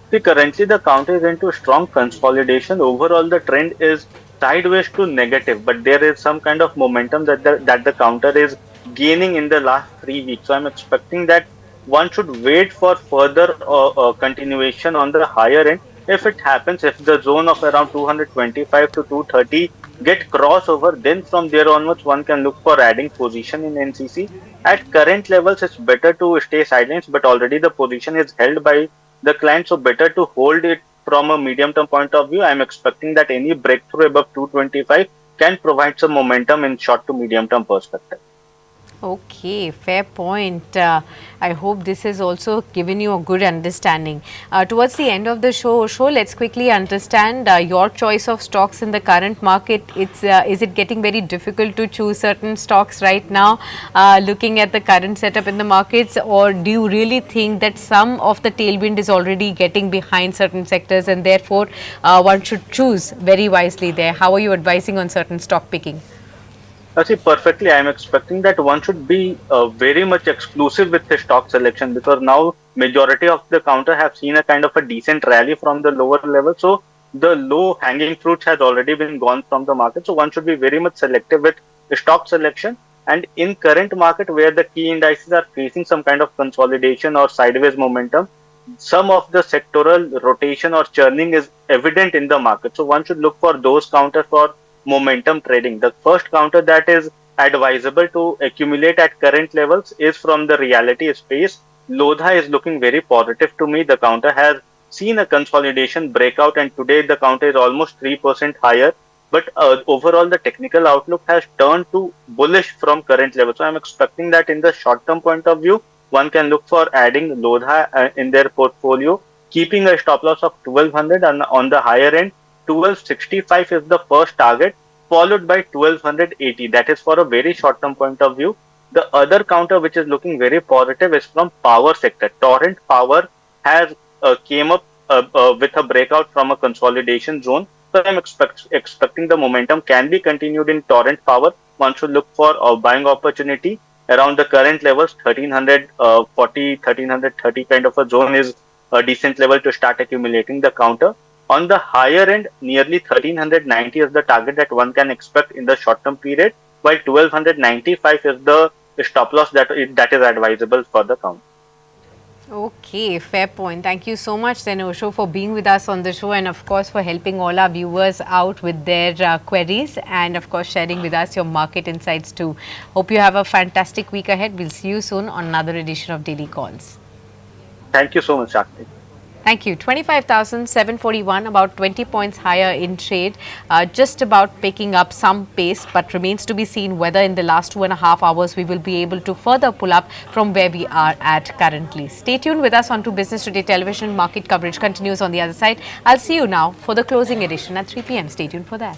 See, currently the counter is into strong consolidation. Overall the trend is sideways to negative, but there is some kind of momentum that the counter is gaining in the last 3 weeks. So I'm expecting that one should wait for further continuation on the higher end. If it happens, if the zone of around 225 to 230 get crossover, then from there onwards one can look for adding position in NCC. At current levels, it's better to stay sidelines, but already the position is held by the client, so better to hold it from a medium term point of view. I'm expecting that any breakthrough above 225 can provide some momentum in short to medium term perspective. Okay, fair point. I hope this has also given you a good understanding. Towards the end of the show, let's quickly understand your choice of stocks in the current market. Is it getting very difficult to choose certain stocks right now, looking at the current setup in the markets, or do you really think that some of the tailwind is already getting behind certain sectors and therefore one should choose very wisely there? How are you advising on certain stock picking? See, perfectly. I am expecting that one should be very much exclusive with the stock selection, because now majority of the counter have seen a kind of a decent rally from the lower level. So the low hanging fruits has already been gone from the market. So one should be very much selective with the stock selection. And in current market where the key indices are facing some kind of consolidation or sideways momentum, some of the sectoral rotation or churning is evident in the market. So one should look for those counters for momentum trading. The first counter that is advisable to accumulate at current levels is from the reality space. Lodha is looking very positive to me. The counter has seen a consolidation breakout, and today the counter is almost 3% higher. But overall, the technical outlook has turned to bullish from current levels. So I'm expecting that in the short term point of view, one can look for adding Lodha in their portfolio, keeping a stop loss of 1200, and on the higher end 1265 is the first target. followed by 1280. That is for a very short term point of view. The other counter which is looking very positive is from power sector. Torrent Power has came up with a breakout from a consolidation zone. So I'm expecting the momentum can be continued in Torrent Power. One should look for a buying opportunity around the current levels. 1340, 1330 kind of a zone is a decent level to start accumulating the counter. On the higher end, nearly 1390 is the target that one can expect in the short term period, while 1295 is the stop loss that is advisable for the count. Okay, fair point. Thank you so much, then Osho, for being with us on the show and of course for helping all our viewers out with their queries and of course sharing with us your market insights too. Hope you have a fantastic week ahead. We'll see you soon on another edition of Daily Calls. Thank you so much, Shakti. Thank you. 25,741, about 20 points higher in trade, just about picking up some pace, but remains to be seen whether in the last 2.5 hours we will be able to further pull up from where we are at currently. Stay tuned with us on to Business Today Television. Market coverage continues on the other side. I'll see you now for the closing edition at 3 p.m. Stay tuned for that.